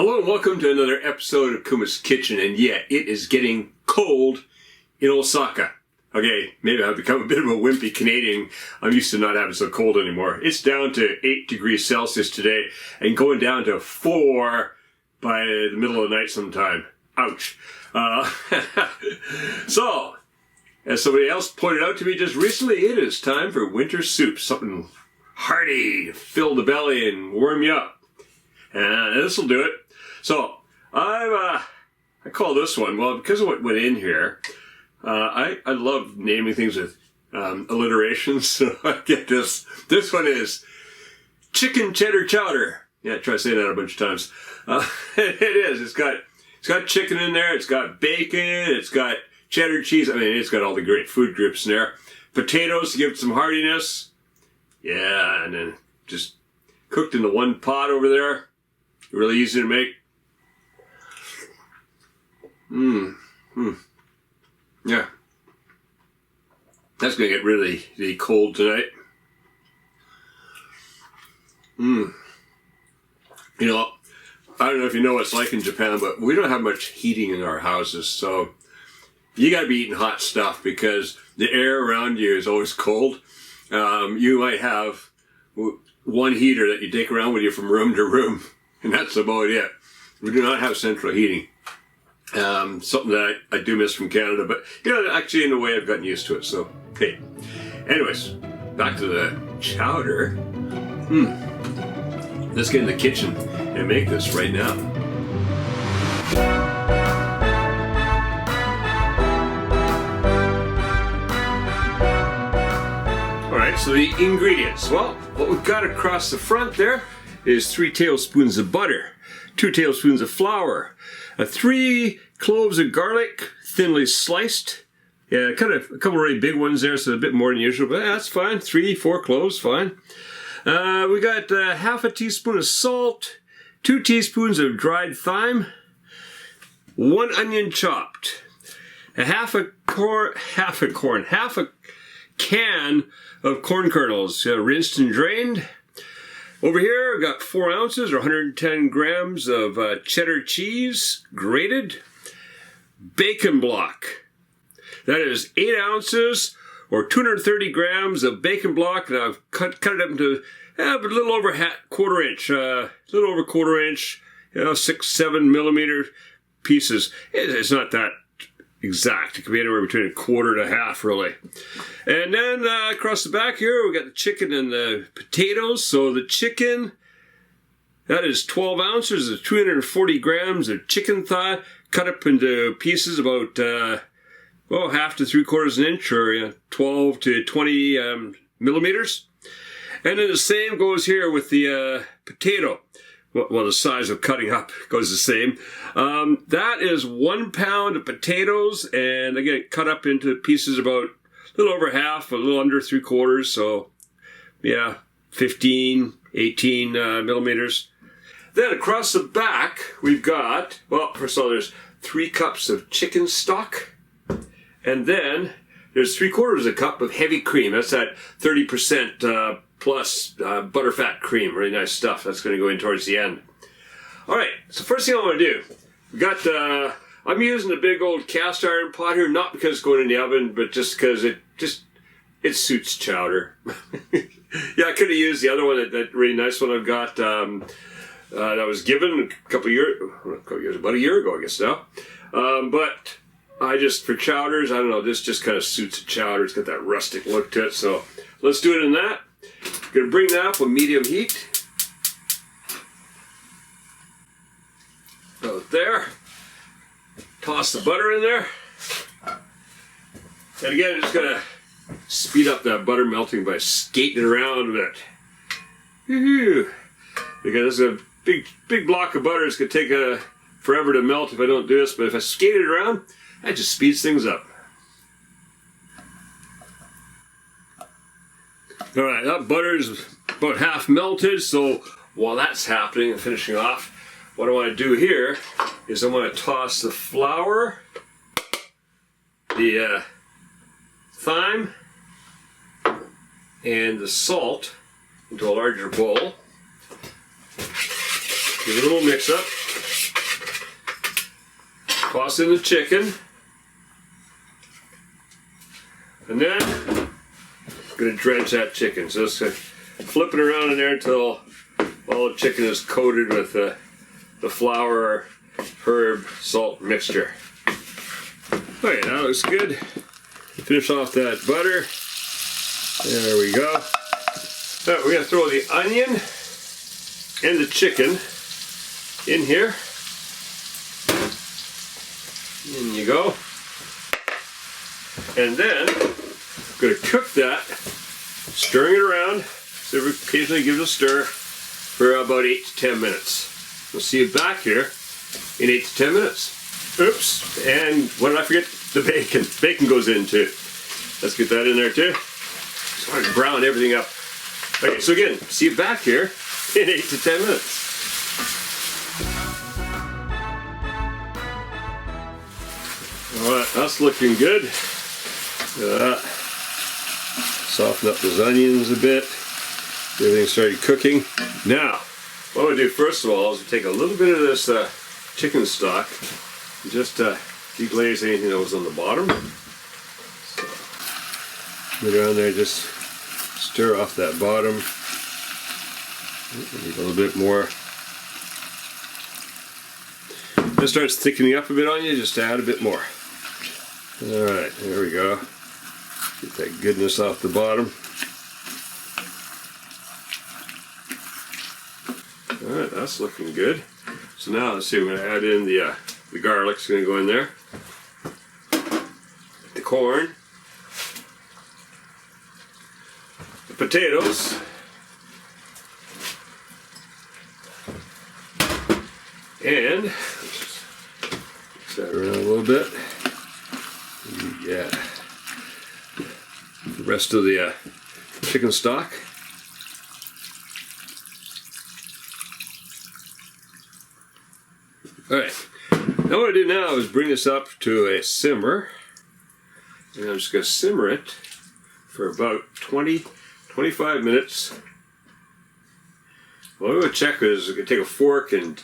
Hello and welcome to another episode of Kuma's Kitchen, and yeah, it is getting cold in Osaka. Okay, maybe I've become a bit of a wimpy Canadian. I'm used to not having so cold anymore. It's down to 8 degrees Celsius today and going down to 4 by the middle of the night sometime. Ouch. So, as somebody else pointed out to me just recently, it is time for winter soup. Something hearty to fill the belly and warm you up. And this will do it. So, I call this one, well, because of what went in here, I love naming things with alliterations, so I get this. This one is chicken cheddar chowder. Yeah, try saying that a bunch of times. It is. It's got chicken in there. It's got bacon. It's got cheddar cheese. I mean, it's got all the great food groups in there. Potatoes to give it some heartiness. Yeah, and then just cooked into one pot over there. Really easy to make. Yeah. That's going to get really cold tonight. You know, I don't know if you know what it's like in Japan, but we don't have much heating in our houses, so you got to be eating hot stuff because the air around you is always cold. You might have one heater that you take around with you from room to room, and that's about it. We do not have central heating. Something that I do miss from Canada, but you know, actually in a way I've gotten used to it, so hey. Anyways, back to the chowder. Let's get in the kitchen and make this right now. Alright, so the ingredients. Well, what we've got across the front there is 3 tablespoons of butter, 2 tablespoons of flour, 3 cloves of garlic, thinly sliced. Yeah, kind of a couple of really big ones there, so a bit more than usual, but that's fine. 3-4 cloves, fine. We got half a teaspoon of salt, 2 teaspoons of dried thyme, 1 onion chopped, half a can of corn kernels, rinsed and drained. Over here, I've got 4 ounces or 110 grams of cheddar cheese, grated. Bacon block. That is 8 ounces or 230 grams of bacon block, and I've cut it up into a little over quarter inch, 6-7 millimeter pieces. It's not that exact. It can be anywhere between a quarter to half, really. And then across the back here, we got the chicken and the potatoes. So the chicken, that is 12 ounces of 240 grams of chicken thigh, cut up into pieces about, half to 3/4 inch, or 12 to 20 millimeters. And then the same goes here with the potato. Well, the size of cutting up goes the same. That is 1 pound of potatoes, and they get cut up into pieces about a little over half, a little under 3/4, so yeah, 15, 18 millimeters. Then across the back, we've got, well, first of all, there's 3 cups of chicken stock, and then there's 3/4 cup of heavy cream. That's that 30% plus butterfat cream. Really nice stuff. That's going to go in towards the end. All right, so first thing I want to do, we got, I'm using a big old cast iron pot here, not because it's going in the oven, but just because it suits chowder. Yeah, I could have used the other one, that really nice one I've got, that was given about a year ago, I guess now. But I just, for chowders, I don't know, this just kind of suits a chowder. It's got that rustic look to it, so let's do it in that. Gonna bring that up with medium heat. About there. Toss the butter in there. And again, I'm just gonna speed up that butter melting by skating it around a bit. Woohoo! Because this is a big block of butter. It's gonna take forever to melt if I don't do this, but if I skate it around, that just speeds things up. Alright, that butter is about half melted, so while that's happening and finishing off, what I want to do here is I want to toss the flour, the thyme, and the salt into a larger bowl. Give it a little mix up. Toss in the chicken. And then I'm going to dredge that chicken. So just flip it around in there until all the chicken is coated with the flour, herb, salt mixture. Alright, that looks good. Finish off that butter. There we go. Alright, we're going to throw the onion and the chicken in here. In you go. And then I'm going to cook that, stirring it around, so occasionally give it a stir for about 8 to 10 minutes. We'll see you back here in 8 to 10 minutes. Oops, and what did I forget? The bacon. Bacon goes in too. Let's get that in there too. Just want to brown everything up. Okay, so again, see you back here in 8 to 10 minutes. Alright, that's looking good. Look at that. Soften up those onions a bit. Everything started cooking. Now, what we'll do first of all is take a little bit of this chicken stock and just deglaze anything that was on the bottom. So, put it on there, just stir off that bottom. Need a little bit more. If it starts thickening up a bit on you, just add a bit more. Alright, there we go. Get that goodness off the bottom. Alright, that's looking good. So now let's see, we're going to add in the garlic's going to go in there. The corn. The potatoes. And let's mix that around a little bit. Yeah. The rest of the chicken stock. Alright, now what I do now is bring this up to a simmer. And I'm just going to simmer it for about 20-25 minutes. What I'm going to check is I'm going to take a fork and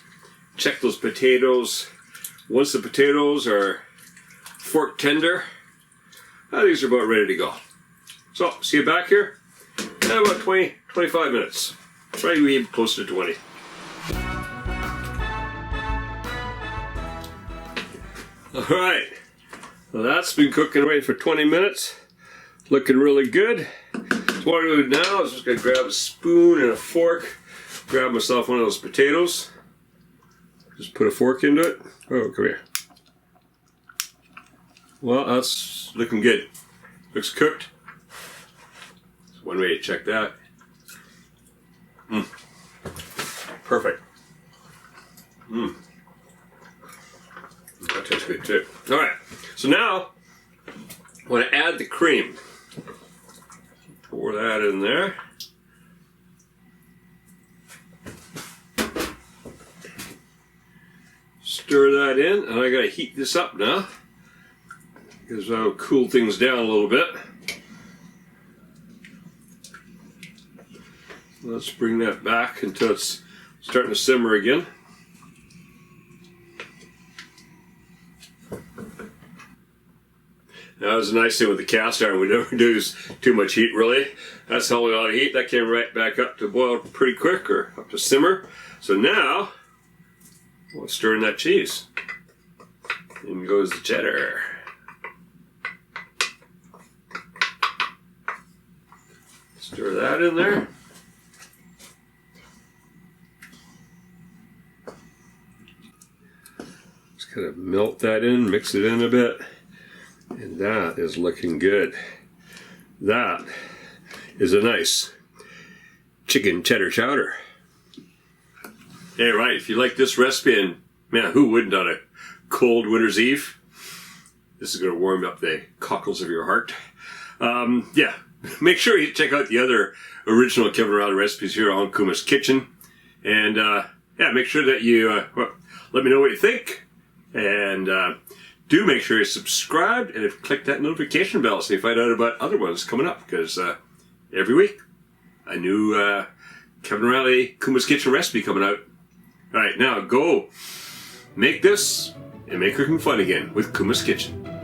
check those potatoes. Once the potatoes are fork tender, these are about ready to go. So, see you back here in about 20-25 minutes. Probably even closer to 20. Alright, well, that's been cooking away for 20 minutes. Looking really good. So what I'm going to do now is just going to grab a spoon and a fork, grab myself one of those potatoes. Just put a fork into it. Oh, come here. Well, that's looking good. Looks cooked. That's one way to check that. Perfect. That tastes good too. Alright, so now I want to add the cream. Pour that in there. Stir that in, and I got to heat this up now because I'll cool things down a little bit. Let's bring that back until it's starting to simmer again. Now, that was a nice thing with the cast iron. We don't use too much heat, really. That's holding a lot of heat. That came right back up to boil pretty quick, or up to simmer. So now, we'll stir in that cheese. In goes the cheddar. Stir that in there. Just kind of melt that in, mix it in a bit. And that is looking good. That is a nice chicken cheddar chowder. Hey, right, if you like this recipe, and man, who wouldn't on a cold winter's eve? This is going to warm up the cockles of your heart. Yeah, make sure you check out the other original Kevin Riley recipes here on Kuma's Kitchen. And yeah, make sure that you let me know what you think. And do make sure you're subscribed and click that notification bell so you find out about other ones coming up. Because every week, a new Kevin Riley Kuma's Kitchen recipe coming out. All right, now go make this and make cooking fun again with Kuma's Kitchen.